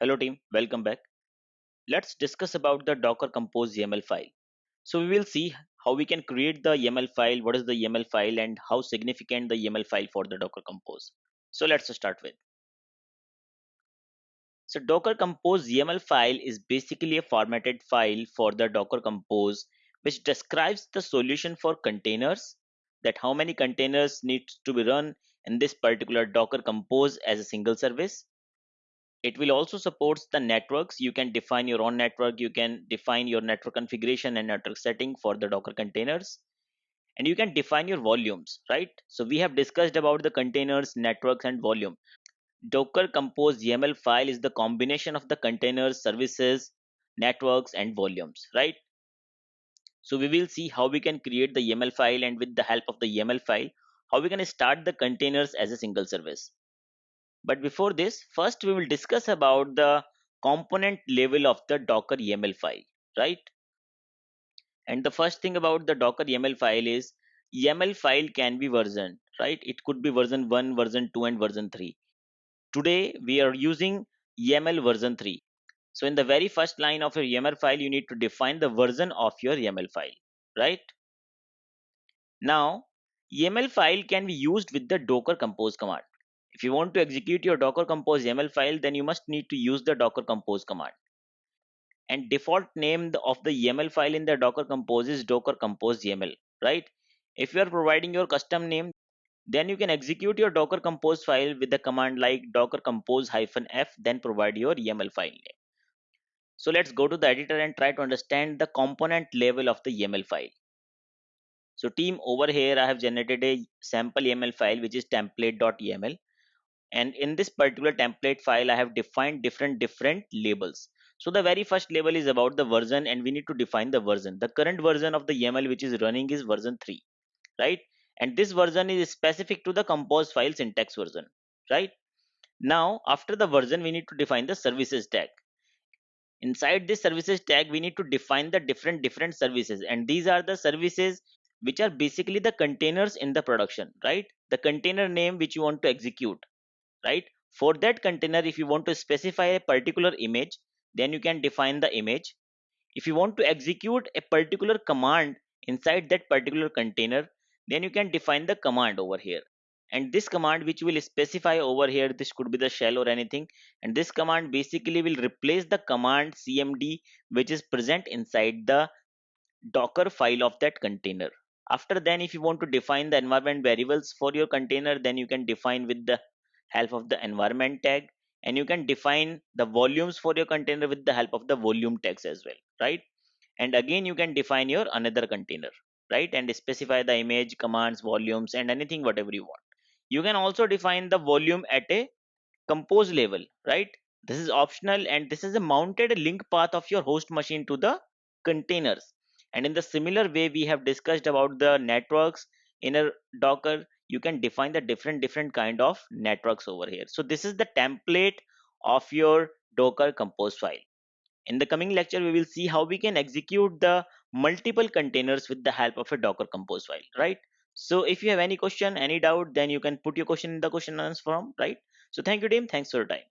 Hello team, welcome back. Let's discuss about the Docker Compose YAML file. So we will see how we can create the YAML file, what is the YAML file and how significant the YAML file for the Docker Compose. So let's start with. So Docker Compose YAML file is basically a formatted file for the Docker Compose which describes the solution for containers, that how many containers needs to be run in this particular Docker Compose as a single service. It will also supports the networks. You can define your own network. You can define your network configuration and network setting for the Docker containers. And you can define your volumes, right? So we have discussed about the containers, networks, and volume. Docker Compose YAML file is the combination of the containers, services, networks, and volumes, right? So we will see how we can create the YAML file, and with the help of the YAML file, how we can start the containers as a single service. But before this, first we will discuss about the component level of the Docker YAML file, right? And the first thing about the Docker YAML file is YAML file can be versioned, right? It could be version 1, version 2, and version 3. Today we are using YAML version 3. So in the very first line of your YAML file, you need to define the version of your YAML file, right? Now, YAML file can be used with the Docker Compose command. If you want to execute your Docker Compose YAML file, then you must need to use the Docker Compose command. And default name of the YAML file in the Docker Compose is Docker Compose YAML, right? If you are providing your custom name, then you can execute your Docker Compose file with the command like docker compose -f, then provide your YAML file name. So let's go to the editor and try to understand the component level of the YAML file. So team, over here I have generated a sample YAML file which is template.yaml, and in this particular template file I have defined different labels. So the very first label is about the version, and we need to define the version. The current version of the YAML which is running is version 3, right? And this version is specific to the compose file syntax version, right? Now after the version, we need to define the services tag. Inside this services tag, we need to define the different services, and these are the services which are basically the containers in the production, right? The container name which you want to execute, right? For that container, if you want to specify a particular image, then you can define the image. If you want to execute a particular command inside that particular container, then you can define the command over here. And this command which will specify over here, this could be the shell or anything, and this command basically will replace the command cmd which is present inside the docker file of that container. After then, if you want to define the environment variables for your container, then you can define with the help of the environment tag, and you can define the volumes for your container with the help of the volume tags as well, right? And again you can define your another container, right, and specify the image, commands, volumes, and anything whatever you want. You can also define the volume at a compose level, right? This is optional, and this is a mounted link path of your host machine to the containers. And in the similar way we have discussed about the networks in a docker, you can define the different kind of networks over here. So this is the template of your docker compose file. In the coming lecture, we will see how we can execute the multiple containers with the help of a Docker Compose file, right? So if you have any question, any doubt, then you can put your question in the question and answer form, right? So thank you, team. Thanks for your time.